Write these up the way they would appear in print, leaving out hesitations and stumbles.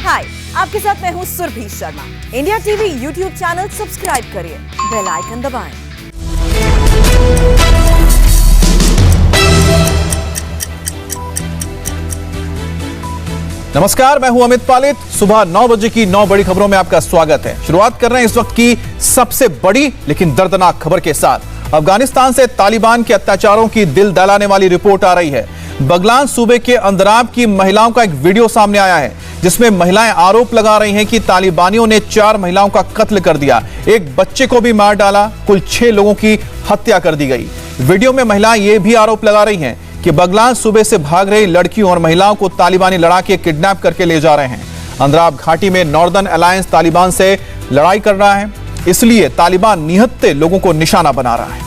हाय, आपके साथ मैं हूँ Surabhi Sharma. India TV YouTube channel subscribe करिए, बेल आइकन दबाएं। नमस्कार, मैं हूं अमित पालित। सुबह 9 बजे की 9 बड़ी खबरों में आपका स्वागत है। शुरुआत कर रहे हैं इस वक्त की सबसे बड़ी लेकिन दर्दनाक खबर के साथ। अफगानिस्तान से तालिबान के अत्याचारों की दिल दहलाने वाली रिपोर्ट आ रही है। बगलान सूबे के अंदराब की महिलाओं का एक वीडियो सामने आया है, जिसमें महिलाएं आरोप लगा रही हैं कि तालिबानियों ने 4 महिलाओं का कत्ल कर दिया, एक बच्चे को भी मार डाला, कुल 6 लोगों की हत्या कर दी गई। वीडियो में महिलाएं ये भी आरोप लगा रही हैं कि बगलान सूबे से भाग रही लड़कियों और महिलाओं को तालिबानी लड़ाके किडनैप करके ले जा रहे हैं। अंदराब घाटी में नॉर्दर्न अलायंस तालिबान से लड़ाई कर रहा है, इसलिए तालिबान निहत्थे लोगों को निशाना बना रहा है।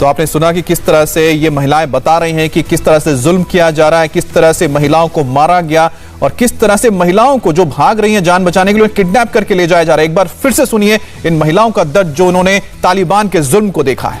तो आपने सुना कि किस तरह से ये महिलाएं बता रही हैं कि किस तरह से जुल्म किया जा रहा है, किस तरह से महिलाओं को मारा गया और किस तरह से महिलाओं को जो भाग रही हैं जान बचाने के लिए किडनैप करके ले जाया जा रहा है। एक बार फिर से सुनिए इन महिलाओं का दर्द जो उन्होंने तालिबान के जुल्म को देखा है।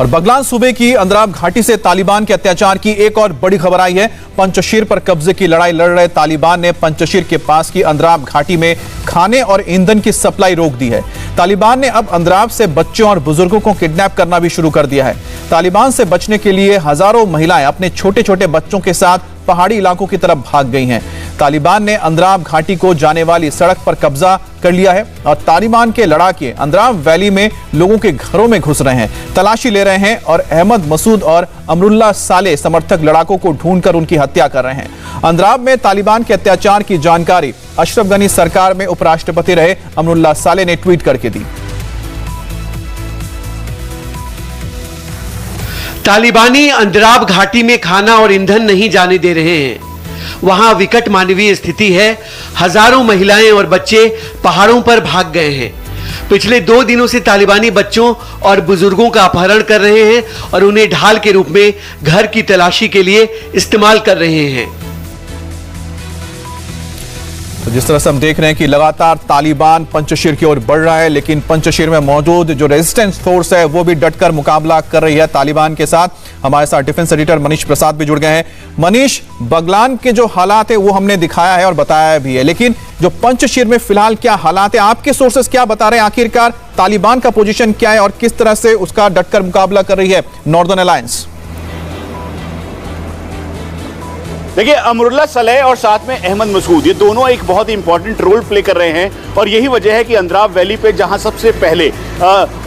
और बगलान सूबे की अंदराब घाटी से तालिबान के अत्याचार की एक और बड़ी खबर आई है। पंचशीर पर कब्जे की लड़ाई लड़ रहे तालिबान ने पंचशीर के पास की अंदराब घाटी में खाने और ईंधन की सप्लाई रोक दी है। तालिबान ने अब अंदराब से बच्चों और बुजुर्गों को किडनैप करना भी शुरू कर दिया है। तालिबान से बचने के लिए हजारों महिलाएं अपने छोटे छोटे बच्चों के साथ पहाड़ी इलाकों की तरफ भाग गई हैं। तालिबान ने अंदराब घाटी को जाने वाली सड़क पर कब्जा कर लिया है और तालिबान के लड़ाके अंदराब वैली में लोगों के घरों में घुस रहे हैं, तलाशी ले रहे हैं और अहमद मसूद और अमरुल्लाह साले समर्थक लड़ाकों को ढूंढकर उनकी हत्या कर रहे हैं। अंदराब में तालिबान के अत्याचार की जानकारी अशरफ गनी सरकार में उपराष्ट्रपति रहे अमरुल्लाह साले ने ट्वीट करके दी। तालिबानी अंदराब घाटी में खाना और ईंधन नहीं जाने दे रहे हैं। वहां विकट मानवीय स्थिति है। हजारों महिलाएं और बच्चे पहाड़ों पर भाग गए हैं। पिछले 2 दिनों से तालिबानी बच्चों और बुजुर्गों का अपहरण कर रहे हैं और उन्हें ढाल के रूप में घर की तलाशी के लिए इस्तेमाल कर रहे हैं। तो जिस तरह से हम देख रहे हैं कि लगातार तालिबान पंचशीर की ओर बढ़ रहा है, लेकिन पंचशीर में मौजूद जो रेजिस्टेंस फोर्स है वो भी डटकर मुकाबला कर रही है तालिबान के साथ। हमारे साथ डिफेंस एडिटर मनीष प्रसाद भी जुड़ गए हैं। मनीष, बगलान के जो हालात है वो हमने दिखाया है और बताया भी है, लेकिन जो पंचशीर में फिलहाल क्या हालात है, आपके सोर्सेस क्या बता रहे हैं? आखिरकार तालिबान का पोजीशन क्या है और किस तरह से उसका डटकर मुकाबला कर रही है नॉर्दर्न अलायंस? देखिए, अमरुल्लाह सलेह और साथ में अहमद मसूद, ये दोनों एक बहुत ही इंपॉर्टेंट रोल प्ले कर रहे हैं और यही वजह है कि अंदराब वैली पे जहां सबसे पहले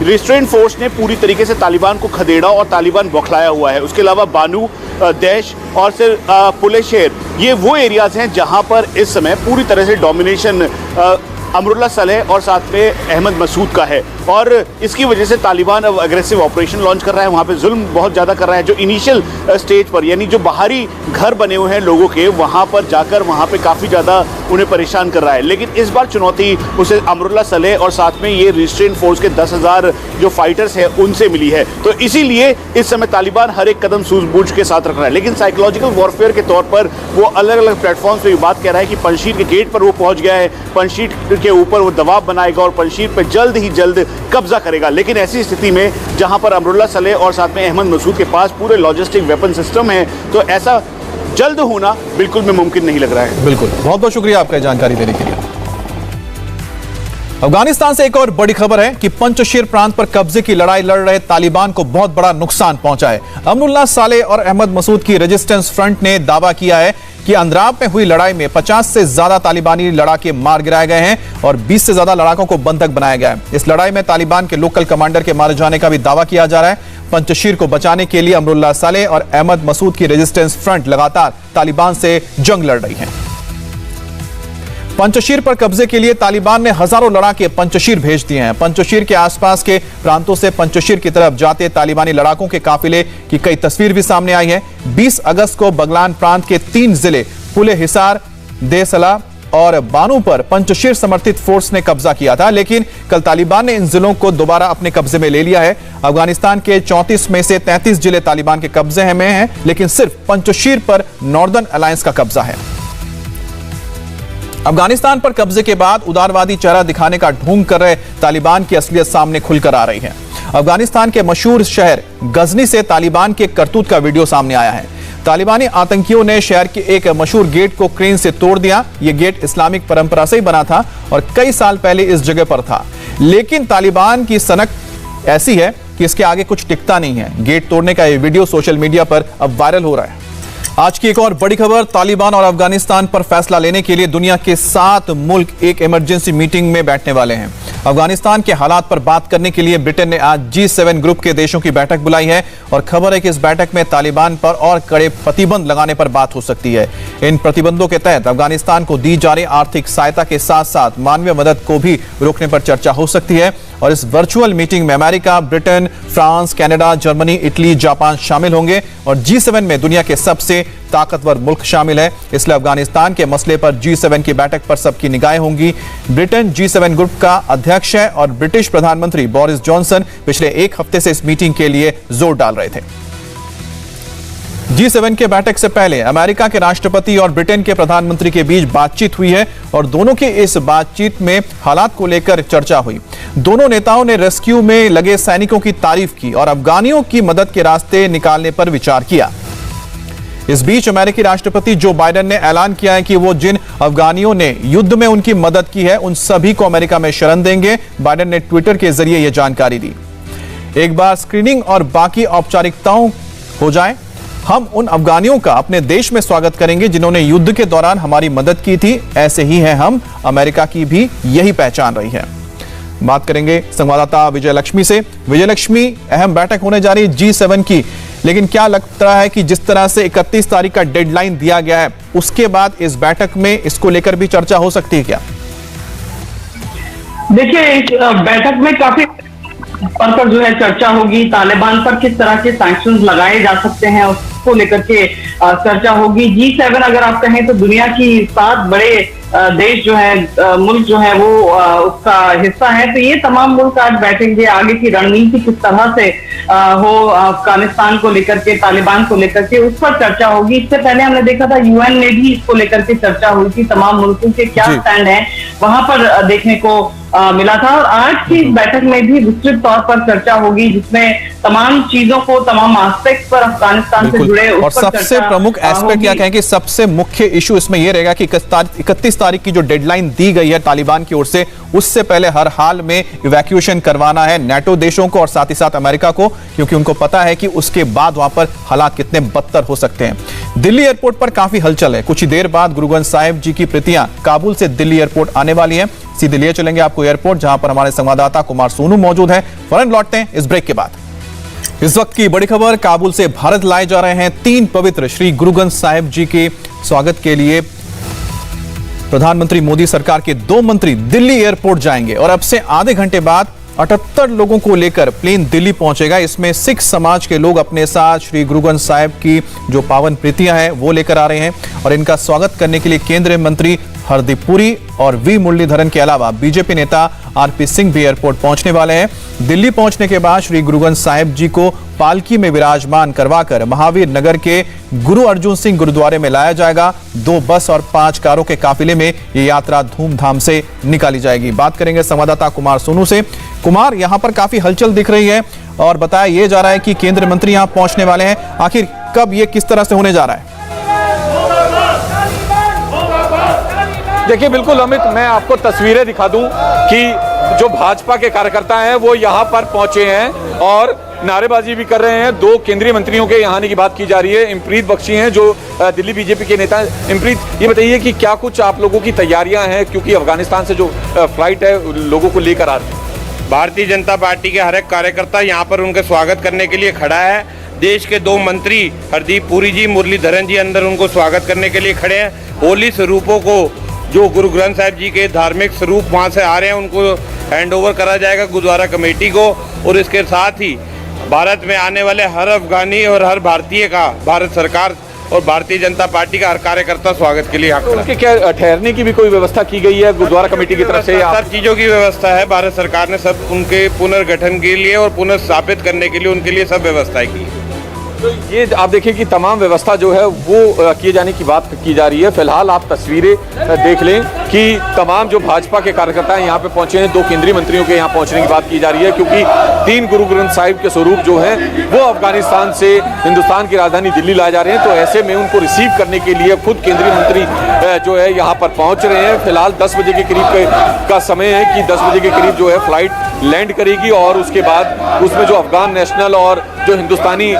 रिस्ट्रेंट फोर्स ने पूरी तरीके से तालिबान को खदेड़ा और तालिबान बौखलाया हुआ है। उसके अलावा बानू, दैश और फिर पुलेशेर, ये वो एरियाज हैं जहां पर इस समय पूरी तरह से डोमिनेशन अमरुल्लाह सलेह और साथ में अहमद मसूद का है और इसकी वजह से तालिबान अब अग्रेसिव ऑपरेशन लॉन्च कर रहा है। वहाँ पे जुल्म बहुत ज़्यादा कर रहा है। जो इनिशियल स्टेज पर, यानी जो बाहरी घर बने हुए हैं लोगों के, वहाँ पर जाकर वहाँ पे काफ़ी ज़्यादा उन्हें परेशान कर रहा है। लेकिन इस बार चुनौती उसे अमरुल्लाह सलेह और साथ में ये रिस्ट्रेंट फोर्स के 10,000 जो फाइटर्स हैं उनसे मिली है। तो इसीलिए इस समय तालिबान हर एक कदम सूझबूझ के साथ रख रहा है। लेकिन साइकोलॉजिकल वॉरफेयर के तौर पर वो अलग अलग प्लेटफॉर्म्स पर बात कह रहा है कि पंजशीर के गेट पर वो पहुँच गया है, पंजशीर के ऊपर वो दबाव बनाएगा और पंजशीर पर जल्द ही जल्द कब्जा करेगा। लेकिन ऐसी स्थिति में जहां पर अमरुल्लाह सलेह और साथ में अहमद मसूद के पास पूरे लॉजिस्टिक वेपन सिस्टम है, तो ऐसा जल्द होना बिल्कुल भी मुमकिन नहीं लग रहा है। बिल्कुल, बहुत बहुत शुक्रिया आपका जानकारी देने के लिए। अफगानिस्तान से एक और बड़ी खबर है कि पंजशीर प्रांत पर कब्जे की लड़ाई लड़ रहे तालिबान को बहुत बड़ा नुकसान पहुंचा है। अमरुल्लाह सालेह और अहमद मसूद की रेजिस्टेंस फ्रंट ने दावा किया है कि अंद्राब में हुई लड़ाई में 50 से ज्यादा तालिबानी लड़ाके मार गिराए गए हैं और 20 से ज्यादा लड़ाकों को बंधक बनाया गया है। इस लड़ाई में तालिबान के लोकल कमांडर के मारे जाने का भी दावा किया जा रहा है। पंजशीर को बचाने के लिए अमरुल्लाह सालेह और अहमद मसूद की रेजिस्टेंस फ्रंट लगातार तालिबान से जंग लड़ रही है। पंजशीर पर कब्जे के लिए तालिबान ने हजारों लड़ाके पंजशीर भेज दिए हैं। पंजशीर के आसपास के प्रांतों से पंजशीर की तरफ जाते तालिबानी लड़ाकों के काफिले की कई तस्वीर भी सामने आई है। 20 अगस्त को बगलान प्रांत के 3 जिले पुले हिसार, देसला और बानू पर पंजशीर समर्थित फोर्स ने कब्जा किया था, लेकिन कल तालिबान ने इन जिलों को दोबारा अपने कब्जे में ले लिया है। अफगानिस्तान के 34 में से 33 जिले तालिबान के कब्जे में हैं, लेकिन सिर्फ पंजशीर पर नॉर्दर्न अलायंस का कब्जा है। अफगानिस्तान पर कब्जे के बाद उदारवादी चेहरा दिखाने का ढोंग कर रहे तालिबान की असलियत सामने खुलकर आ रही है। अफगानिस्तान के मशहूर शहर गजनी से तालिबान के करतूत का वीडियो सामने आया है। तालिबानी आतंकियों ने शहर के एक मशहूर गेट को क्रेन से तोड़ दिया। यह गेट इस्लामिक परंपरा से ही बना था और कई साल पहले इस जगह पर था, लेकिन तालिबान की सनक ऐसी है कि इसके आगे कुछ टिकता नहीं है। गेट तोड़ने का यह वीडियो सोशल मीडिया पर अब वायरल हो रहा है। आज की एक और बड़ी खबर, तालिबान और अफगानिस्तान पर फैसला लेने के लिए दुनिया के 7 मुल्क एक इमरजेंसी मीटिंग में बैठने वाले हैं। अफगानिस्तान के हालात पर बात करने के लिए ब्रिटेन ने आज G7 ग्रुप के देशों की बैठक बुलाई है और खबर है कि इस बैठक में तालिबान पर और कड़े प्रतिबंध लगाने पर बात हो सकती है। इन प्रतिबंधों के तहत अफगानिस्तान को दी जा रही आर्थिक सहायता के साथ साथ मानवीय मदद को भी रोकने पर चर्चा हो सकती है। और इस वर्चुअल मीटिंग में America, Britain, France, Canada, Germany, Italy, Japan शामिल होंगे और G7 में दुनिया के सबसे ताकतवर मुल्क शामिल है। इसलिए अफगानिस्तान के मसले पर G7 की बैठक पर सबकी निगाहें होंगी। ब्रिटेन G7 ग्रुप का अध्यक्ष है और ब्रिटिश प्रधानमंत्री बोरिस जॉनसन पिछले एक हफ्ते से इस मीटिंग के लिए जोर डाल रहे थे। G7 के बैठक से पहले अमेरिका के राष्ट्रपति और ब्रिटेन के प्रधानमंत्री के बीच बातचीत हुई है और दोनों की इस बातचीत में हालात को लेकर चर्चा हुई। दोनों नेताओं ने रेस्क्यू में लगे सैनिकों की तारीफ की और अफगानियों की मदद के रास्ते निकालने पर विचार किया। इस बीच अमेरिकी राष्ट्रपति जो बाइडेन ने ऐलान किया है कि वो जिन अफगानियों ने युद्ध में उनकी मदद की है उन सभी को अमेरिका में शरण देंगे। बाइडेन ने ट्विटर के जरिए यह जानकारी दी। एक बार स्क्रीनिंग और बाकी औपचारिकताओं हो जाए, हम उन अफगानियों का अपने देश में स्वागत करेंगे जिन्होंने युद्ध के दौरान हमारी मदद की थी। ऐसे ही हैं हम, अमेरिका की भी यही पहचान रही है। बात करेंगे संवाददाता विजय लक्ष्मी से। विजय लक्ष्मी, अहम बैठक होने जा रही G7 की, लेकिन क्या लगता है कि जिस तरह से 31 तारीख का डेडलाइन दिया गया है उसके बाद इस बैठक में इसको लेकर भी चर्चा हो सकती है क्या? देखिए, इस बैठक में काफी पर जो है चर्चा होगी। तालिबान पर किस तरह के सैंक्शंस लगाए जा सकते हैं उसको लेकर के चर्चा होगी। G7 अगर आप कहें तो दुनिया की 7 बड़े देश जो है, मुल्क जो है वो उसका हिस्सा है। तो ये तमाम मुल्क आज बैठेंगे, आगे की रणनीति किस तरह से हो अफगानिस्तान को लेकर के, तालिबान को लेकर के, उस पर चर्चा होगी। इससे पहले हमने देखा था UN में भी इसको लेकर के चर्चा हुई थी, तमाम मुल्कों के क्या स्टैंड है वहां पर देखने को मिला था। और आज की बैठक में भी विस्तृत तौर पर चर्चा होगी जिसमें तमाम चीजों को, तमाम एस्पेक्ट पर अफगानिस्तान से जुड़े और सबसे प्रमुख एस्पेक्ट क्या कहें कि सबसे मुख्य इशू इसमें यह रहेगा कि 31 तारीख की जो डेडलाइन दी गई है तालिबान की ओर से, उससे पहले हर हाल में इवैक्यूएशन करवाना है नाटो देशों को और साथ ही साथ अमेरिका को, क्योंकि उनको पता है कि उसके बाद वहां पर हालात कितने बदतर हो सकते हैं। दिल्ली एयरपोर्ट पर काफी हलचल है। कुछ ही देर बाद गुरु ग्रंथ साहिब जी की प्रतियां काबुल से दिल्ली एयरपोर्ट आने वाली है। सीधे लिए चलेंगे आपको एयरपोर्ट, जहां पर हमारे संवाददाता कुमार सोनू मौजूद है। फौरन लौटते हैं इस ब्रेक के बाद। इस वक्त की बड़ी खबर, काबुल से भारत लाए जा रहे हैं 3 पवित्र श्री गुरु ग्रंथ साहिब जी के स्वागत के लिए प्रधानमंत्री मोदी सरकार के 2 मंत्री दिल्ली एयरपोर्ट जाएंगे और अब से आधे घंटे बाद 78 लोगों को लेकर प्लेन दिल्ली पहुंचेगा। इसमें सिख समाज के लोग अपने साथ श्री गुरु ग्रंथ साहिब की जो पावन प्रीतियां हैं वो लेकर आ रहे हैं और इनका स्वागत करने के लिए केंद्रीय मंत्री हरदीप पुरी और वी मुरलीधरन के अलावा बीजेपी नेता आरपी सिंह भी एयरपोर्ट पहुंचने वाले हैं। दिल्ली पहुंचने के बाद श्री गुरु ग्रंथ साहिब जी को पालकी में विराजमान करवाकर महावीर नगर के गुरु अर्जुन सिंह गुरुद्वारे में लाया जाएगा। 2 बस और 5 कारों के काफिले में ये यात्रा धूमधाम से निकाली जाएगी। बात करेंगे संवाददाता कुमार सोनू से। कुमार, यहां पर काफी हलचल दिख रही है और बताया यह जा रहा है कि केंद्रीय मंत्री यहां पहुंचने वाले हैं। आखिर कब ये किस तरह से होने जा रहा है? देखिए बिल्कुल अमित, मैं आपको तस्वीरें दिखा दूं कि जो भाजपा के कार्यकर्ता हैं वो यहाँ पर पहुंचे हैं और नारेबाजी भी कर रहे हैं। 2 केंद्रीय मंत्रियों के यहाँ आने की बात की जा रही है। इमप्रीत बख्शी हैं जो दिल्ली बीजेपी के नेता हैं। इमप्रीत, ये बताइए कि क्या कुछ आप लोगों की तैयारियां हैं, क्योंकि अफगानिस्तान से जो फ्लाइट है लोगों को लेकर आ रही है? भारतीय जनता पार्टी के हर एक कार्यकर्ता यहाँ पर उनके स्वागत करने के लिए खड़ा है। देश के 2 मंत्री हरदीप पुरी जी, मुरलीधरन जी अंदर उनको स्वागत करने के लिए खड़े हैं। होली स्वरूपों को, जो गुरु ग्रंथ साहिब जी के धार्मिक स्वरूप वहाँ से आ रहे हैं, उनको हैंड ओवर करा जाएगा गुरुद्वारा कमेटी को। और इसके साथ ही भारत में आने वाले हर अफगानी और हर भारतीय का भारत सरकार और भारतीय जनता पार्टी का हर कार्यकर्ता स्वागत के लिए यहाँ खड़ा है। उनके क्या ठहरने की भी कोई व्यवस्था की गई है गुरुद्वारा कमेटी की तरफ से? सब चीज़ों की व्यवस्था है। भारत सरकार ने सब उनके पुनर्गठन के लिए और पुनर्स्थापित करने के लिए उनके लिए सब व्यवस्थाएं की है। तो ये आप देखिए कि तमाम व्यवस्था जो है वो किए जाने की बात की जा रही है। फिलहाल आप तस्वीरें देख लें कि तमाम जो भाजपा के कार्यकर्ता हैं यहाँ पे पहुंचे हैं। 2 केंद्रीय मंत्रियों के यहाँ पहुंचने की बात की जा रही है, क्योंकि 3 गुरु ग्रंथ साहिब के स्वरूप जो हैं वो अफगानिस्तान से हिंदुस्तान की राजधानी दिल्ली लाए जा रहे हैं। तो ऐसे में उनको रिसीव करने के लिए खुद केंद्रीय मंत्री जो है यहाँ पर पहुँच रहे हैं। फिलहाल 10 बजे के करीब का समय है कि 10 बजे के करीब जो है फ्लाइट लैंड करेगी और उसके बाद उसमें जो अफगान नेशनल और जो हिंदुस्तानी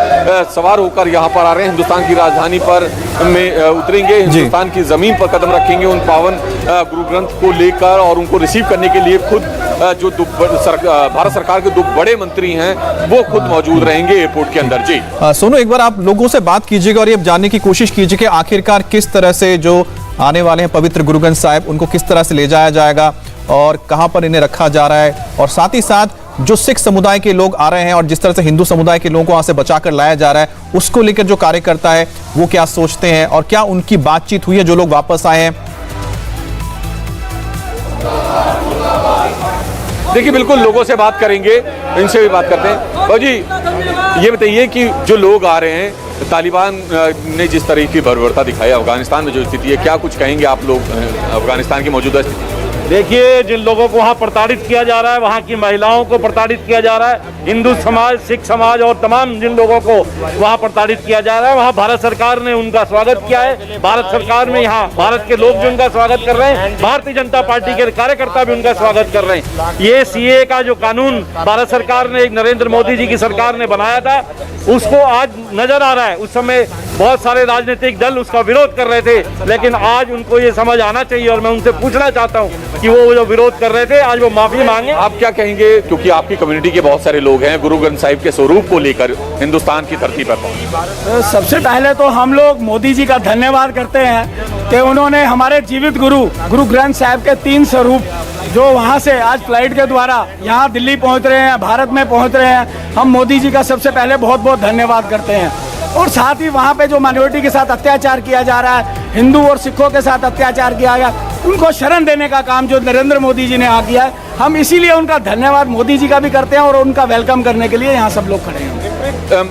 सवार होकर यहाँ पर आ रहे हैं, हिंदुस्तान की राजधानी पर में उतरेंगे, हिंदुस्तान की जमीन पर कदम रखेंगे, उन पावन गुरु ग्रंथ को लेकर और उनको रिसीव करने के लिए खुद जो भारत सरकार के 2 बड़े मंत्री हैं वो खुद मौजूद रहेंगे एयरपोर्ट के अंदर। जी सोनू, एक बार आप लोगों से बात कीजिएगा और ये जानने की कोशिश कीजिए कि आखिरकार किस तरह से जो आने वाले हैं पवित्र गुरु ग्रंथ साहिब, उनको किस तरह से ले जाया जाएगा और कहां पर इन्हें रखा जा रहा है, और साथ ही साथ जो सिख समुदाय के लोग आ रहे हैं और जिस तरह से हिंदू समुदाय के लोगों को वहां से बचाकर लाया जा रहा है, उसको लेकर जो कार्यकर्ता है वो क्या सोचते हैं और क्या उनकी बातचीत हुई है जो लोग वापस आए हैं? देखिए बिल्कुल लोगों से बात करेंगे, इनसे भी बात करते हैं। बाबू जी, ये बताइए कि जो लोग आ रहे हैं, तालिबान ने जिस तरह की बर्बरता दिखाई अफगानिस्तान में जो स्थिति है, क्या कुछ कहेंगे आप लोग अफगानिस्तान की मौजूदा स्थिति? देखिए, जिन लोगों को वहाँ प्रताड़ित किया जा रहा है, वहाँ की महिलाओं को प्रताड़ित किया जा रहा है, हिंदू समाज, सिख समाज और तमाम जिन लोगों को वहाँ प्रताड़ित किया जा रहा है, वहाँ भारत सरकार ने उनका स्वागत किया है। भारत सरकार में यहाँ भारत के लोग भी उनका स्वागत कर रहे हैं, भारतीय जनता पार्टी के कार्यकर्ता भी उनका स्वागत कर रहे हैं। ये सीए का जो कानून भारत सरकार ने, एक नरेंद्र मोदी जी की सरकार ने बनाया था, उसको आज नजर आ रहा है। उस समय बहुत सारे राजनीतिक दल उसका विरोध कर रहे थे, लेकिन आज उनको ये समझ आना चाहिए और मैं उनसे पूछना चाहता हूँ कि वो जो विरोध कर रहे थे आज वो माफी मांगे। आप क्या कहेंगे, क्योंकि आपकी कम्युनिटी के बहुत सारे लोग हैं गुरु ग्रंथ साहिब के स्वरूप को लेकर हिंदुस्तान की धरती पर पहुंचे? सबसे पहले तो हम लोग मोदी जी का धन्यवाद करते हैं कि उन्होंने हमारे जीवित गुरु ग्रंथ साहिब के 3 स्वरूप जो वहाँ से आज फ्लाइट के द्वारा यहाँ दिल्ली पहुँच रहे हैं, भारत में पहुँच रहे हैं, हम मोदी जी का सबसे पहले बहुत बहुत धन्यवाद करते हैं। और साथ ही वहाँ पे जो माइनॉरिटी के साथ अत्याचार किया जा रहा है, हिंदू और सिखों के साथ अत्याचार किया गया, उनको शरण देने का काम जो नरेंद्र मोदी जी ने आ किया है, हम इसीलिए उनका धन्यवाद मोदी जी का भी करते हैं और उनका वेलकम करने के लिए यहाँ सब लोग खड़े हैं।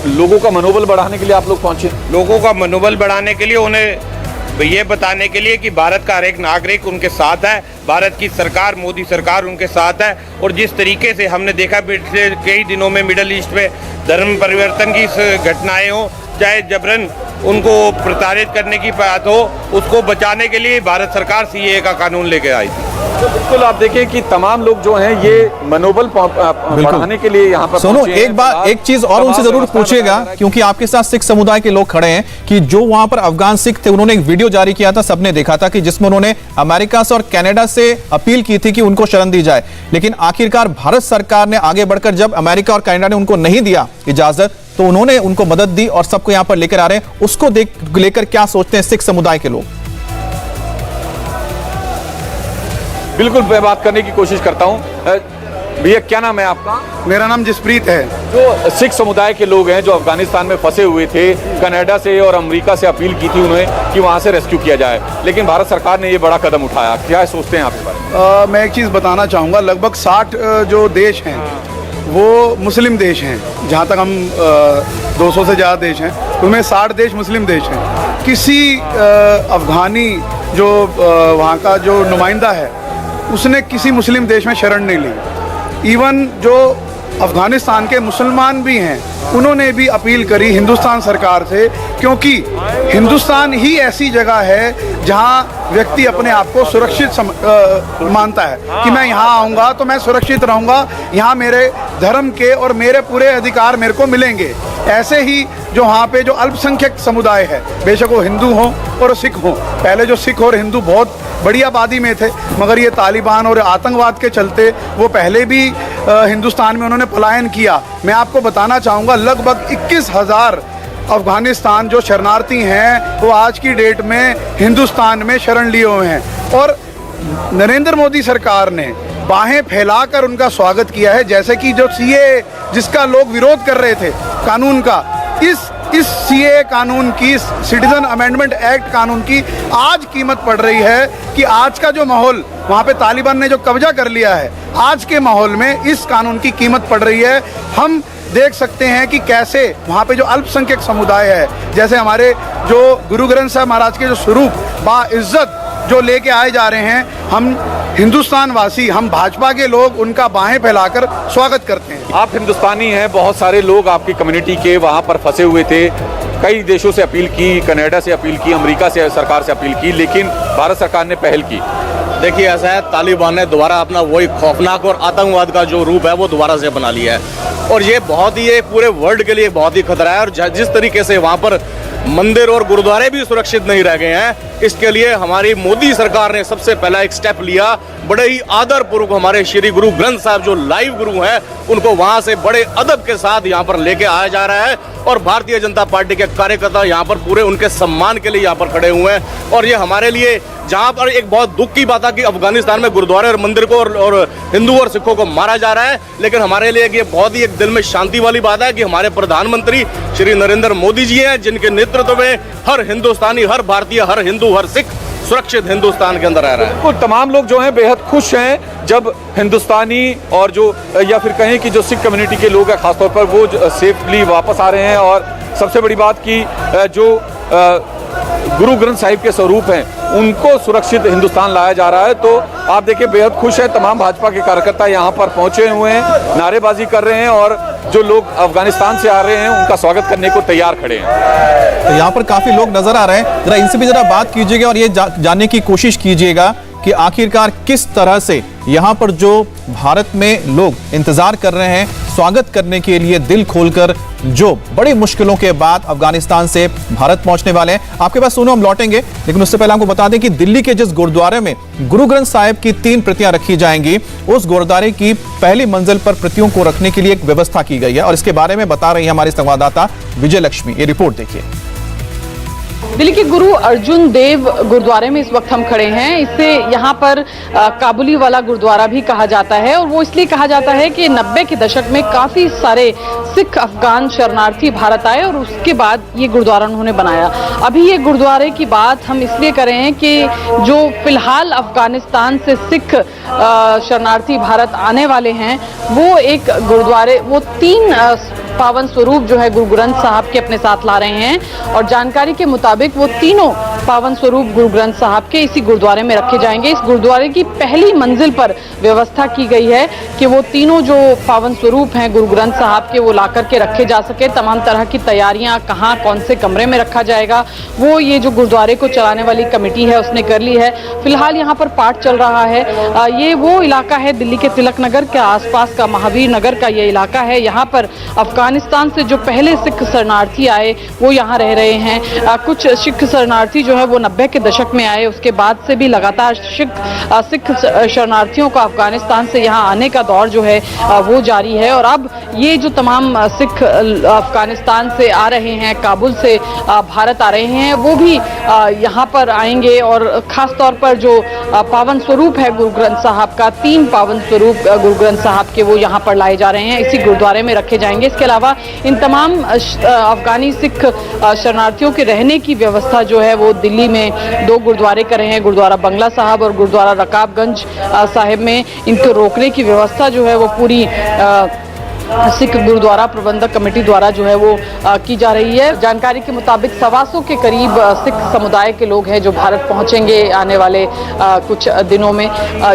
लोगों का मनोबल बढ़ाने के लिए आप लोग पहुँचे? लोगों का मनोबल बढ़ाने के लिए, उन्हें ये बताने के लिए कि भारत का हर एक नागरिक उनके साथ है, भारत की सरकार, मोदी सरकार उनके साथ है। और जिस तरीके से हमने देखा पिछले कई दिनों में मिडिल ईस्ट में धर्म परिवर्तन की घटनाएं हो, चाहे जबरन उनको प्रताड़ित करने की बात हो, उसको बचाने के लिए भारत सरकार सीएए का कानून लेके आई थी। तो बिल्कुल आप देखें कि तमाम लोग जो हैं ये मनोबल बढ़ाने के लिए यहाँ पर सोनू, एक चीज और उनसे जरूर पूछिएगा, क्योंकि आपके साथ सिख समुदाय के लोग खड़े हैं, कि जो वहां पर अफगान सिख थे, उन्होंने एक वीडियो जारी किया था, सबने देखा था, कि जिसमें उन्होंने अमेरिका से और कनाडा से अपील की थी कि उनको शरण दी जाए, लेकिन आखिरकार भारत सरकार ने आगे बढ़कर जब अमेरिका और कनाडा ने उनको नहीं दिया इजाजत, तो उन्होंने उनको मदद दी और सबको यहाँ पर लेकर आ रहे हैं। उसको लेकर क्या सोचते हैं सिख समुदाय के लोग? बिल्कुल मैं बात करने की कोशिश करता हूँ। भैया क्या नाम है आपका? मेरा नाम जसप्रीत है। जो सिख समुदाय के लोग हैं जो अफगानिस्तान में फंसे हुए थे, कनाडा से और अमेरिका से अपील की थी उन्हें कि वहाँ से रेस्क्यू किया जाए, लेकिन भारत सरकार ने ये बड़ा कदम उठाया, क्या सोचते हैं आप इस बारे में? मैं एक चीज़ बताना चाहूँगा, लगभग 60 जो देश हैं वो मुस्लिम देश हैं। जहाँ तक हम 200 से ज़्यादा देश हैं, उनमें 60 देश मुस्लिम देश हैं। किसी अफगानी जो वहाँ का जो नुमाइंदा है, उसने किसी मुस्लिम देश में शरण नहीं ली। इवन जो अफगानिस्तान के मुसलमान भी हैं, उन्होंने भी अपील करी हिंदुस्तान सरकार से, क्योंकि हिंदुस्तान ही ऐसी जगह है जहां व्यक्ति अपने आप को सुरक्षित मानता है कि मैं यहाँ आऊँगा तो मैं सुरक्षित रहूँगा, यहाँ मेरे धर्म के और मेरे पूरे अधिकार मेरे को मिलेंगे। ऐसे ही जो वहाँ पे जो अल्पसंख्यक समुदाय है, बेशक वो हिंदू हों और सिख हों, पहले जो सिख और हिंदू बहुत बड़ी आबादी में थे, मगर ये तालिबान और आतंकवाद के चलते वो पहले भी हिंदुस्तान में उन्होंने पलायन किया। मैं आपको बताना चाहूँगा लगभग 21,000 अफगानिस्तान जो शरणार्थी हैं वो आज की डेट में हिंदुस्तान में शरण लिए हुए हैं, और नरेंद्र मोदी सरकार ने बाहें फैलाकर उनका स्वागत किया है। जैसे कि जो सीए जिसका लोग विरोध कर रहे थे कानून का, इस सीए कानून की, सिटीजन अमेंडमेंट एक्ट कानून की आज कीमत पड़ रही है कि आज का जो माहौल वहाँ पे तालिबान ने जो कब्जा कर लिया है, आज के माहौल में इस कानून की कीमत पड़ रही है। हम देख सकते हैं कि कैसे वहाँ पे जो अल्पसंख्यक समुदाय है, जैसे हमारे जो गुरु ग्रंथ साहब महाराज के जो स्वरूप बाइज्जत जो लेके आए जा रहे हैं, हम हिंदुस्तान वासी, हम भाजपा के लोग उनका बाहें फैलाकर स्वागत करते हैं। आप हिंदुस्तानी हैं, बहुत सारे लोग आपकी कम्युनिटी के वहाँ पर फंसे हुए थे, कई देशों से अपील की, कनाडा से अपील की, अमेरिका से सरकार से अपील की, लेकिन भारत सरकार ने पहल की। देखिए ऐसा है, तालिबान ने दोबारा अपना वही खौफनाक और आतंकवाद का जो रूप है वो दोबारा से बना लिया है, और ये बहुत ही पूरे वर्ल्ड के लिए बहुत ही खतरा है। और जिस तरीके से वहाँ पर मंदिर और गुरुद्वारे भी सुरक्षित नहीं रह गए हैं, इसके लिए हमारी मोदी सरकार ने सबसे पहला एक स्टेप लिया। बड़े ही आदरपूर्वक हमारे श्री गुरु ग्रंथ साहब जो लाइव गुरु हैं उनको वहां से बड़े अदब के साथ यहाँ पर लेके आया जा रहा है, और भारतीय जनता पार्टी के कार्यकर्ता यहाँ पर पूरे उनके सम्मान के लिए यहाँ पर खड़े हुए हैं। और ये हमारे लिए, जहाँ पर एक बहुत दुख की बात है कि अफगानिस्तान में गुरुद्वारे और मंदिर को और हिंदू और सिखों को मारा जा रहा है, लेकिन हमारे लिए ये बहुत ही एक दिल में शांति वाली बात है कि हमारे प्रधानमंत्री श्री नरेंद्र मोदी जी हैं, जिनके नेतृत्व में हर हिंदुस्तानी, हर भारतीय, हर हिंदू, हर सिख सुरक्षित हिंदुस्तान के अंदर रह रहा है। तो तमाम लोग जो हैं बेहद खुश हैं जब हिंदुस्तानी और जो, या फिर कहें कि जो सिख कम्युनिटी के लोग हैं खासतौर पर, वो सेफली वापस आ रहे हैं। और सबसे बड़ी बात कि जो गुरु ग्रंथ साहिब के स्वरूप हैं उनको सुरक्षित हिंदुस्तान लाया जा रहा है। तो आप देखिए बेहद खुश है, तमाम भाजपा के कार्यकर्ता यहाँ पर पहुंचे हुए हैं, नारेबाजी कर रहे हैं, और जो लोग अफगानिस्तान से आ रहे हैं उनका स्वागत करने को तैयार खड़े हैं। तो यहाँ पर काफी लोग नजर आ रहे हैं, जरा इनसे भी जरा बात कीजिएगा और ये जानने की कोशिश कीजिएगा कि आखिरकार किस तरह से यहाँ पर जो भारत में लोग इंतजार कर रहे हैं स्वागत करने के लिए, दिल खोलकर, जो बड़ी मुश्किलों के बाद अफगानिस्तान से भारत पहुंचने वाले हैं। आपके पास सुनो, हम लौटेंगे, लेकिन उससे पहले आपको बता दें कि दिल्ली के जिस गुरुद्वारे में गुरु ग्रंथ साहिब की 3 प्रतियां रखी जाएंगी, उस गुरुद्वारे की पहली मंजिल पर प्रतियों को रखने के लिए एक व्यवस्था की गई है, और इसके बारे में बता रही है हमारी संवाददाता विजय लक्ष्मी। ये रिपोर्ट देखिए। दिल्ली के गुरु अर्जुन देव गुरुद्वारे में इस वक्त हम खड़े हैं। इसे यहाँ पर काबुली वाला गुरुद्वारा भी कहा जाता है, और वो इसलिए कहा जाता है कि 90 के दशक में काफी सारे सिख अफगान शरणार्थी भारत आए और उसके बाद ये गुरुद्वारा उन्होंने बनाया। अभी ये गुरुद्वारे की बात हम इसलिए कर रहे हैं कि जो फिलहाल अफगानिस्तान से सिख शरणार्थी भारत आने वाले हैं, वो एक गुरुद्वारे, वो 3 पावन स्वरूप जो है गुरु ग्रंथ साहब के अपने साथ ला रहे हैं, और जानकारी के मुताबिक वो तीनों पावन स्वरूप गुरु ग्रंथ साहब के इसी गुरुद्वारे में रखे जाएंगे। इस गुरुद्वारे की पहली मंजिल पर व्यवस्था की गई है कि वो तीनों जो पावन स्वरूप हैं गुरु ग्रंथ साहब के, वो ला करके रखे जा सके। तमाम तरह की तैयारियां, कहाँ कौन से कमरे में रखा जाएगा, वो ये जो गुरुद्वारे को चलाने वाली कमेटी है उसने कर ली है। फिलहाल यहाँ पर पाठ चल रहा है। ये वो इलाका है दिल्ली के तिलक नगर के आसपास का, महावीर नगर का ये इलाका है। यहाँ पर अफगानिस्तान से जो पहले सिख शरणार्थी आए वो यहाँ रह रहे हैं। कुछ सिख शरणार्थी जो है वो 90 के दशक में आए, उसके बाद से भी लगातार सिख शरणार्थियों का अफगानिस्तान से यहाँ आने का दौर जो है वो जारी है। और अब ये जो तमाम सिख अफगानिस्तान से आ रहे हैं, काबुल से भारत आ रहे हैं, वो भी यहाँ पर आएंगे, और ख़ास तौर पर जो पावन स्वरूप है गुरु ग्रंथ साहब का, 3 पावन स्वरूप गुरु ग्रंथ साहब के वो यहाँ पर लाए जा रहे हैं, इसी गुरुद्वारे में रखे जाएंगे। इसके अलावा इन तमाम अफगानी सिख शरणार्थियों के रहने की व्यवस्था जो है वो दिल्ली में 2 गुरुद्वारे करे हैं, गुरुद्वारा बंगला साहब और गुरुद्वारा रकाबगंज साहिब में। इनको रोकने की व्यवस्था जो है वो पूरी सिख गुरुद्वारा प्रबंधक कमेटी द्वारा जो है वो की जा रही है। जानकारी के मुताबिक 125 के करीब सिख समुदाय के लोग हैं जो भारत पहुंचेंगे आने वाले कुछ दिनों में।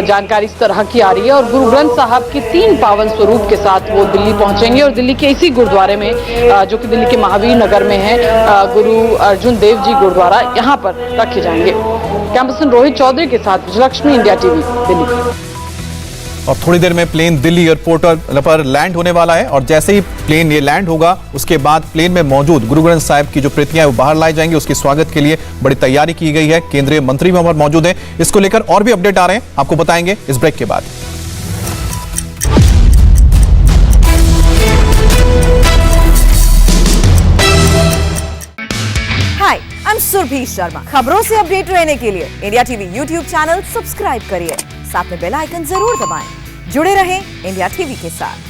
जानकारी इस तरह की आ रही है और गुरु ग्रंथ साहब के 3 पावन स्वरूप के साथ वो दिल्ली पहुंचेंगे और दिल्ली के इसी गुरुद्वारे में जो कि दिल्ली के महावीर नगर में है, गुरु अर्जुन देव जी गुरुद्वारा, यहाँ पर रखे जाएंगे। कैमरा पर्सन रोहित चौधरी के साथ विजयलक्ष्मी, इंडिया टीवी, दिल्ली। और थोड़ी देर में प्लेन दिल्ली एयरपोर्ट पर लैंड होने वाला है और जैसे ही प्लेन ये लैंड होगा उसके बाद प्लेन में मौजूद गुरु ग्रंथ साहिब की जो प्रतियां वो बाहर लाई जाएंगी। उसके स्वागत के लिए बड़ी तैयारी की गई है। केंद्रीय मंत्री वहां पर मौजूद हैं। इसको लेकर और भी अपडेट आ रहे हैं, आपको बताएंगे इस ब्रेक के बाद। हाय, आई एम सुरभि शर्मा। खबरों से अपडेट रहने के लिए India TV YouTube channel subscribe करिए, साथ में बेल आइकन जरूर दबाएं। जुड़े रहें इंडिया टीवी के साथ।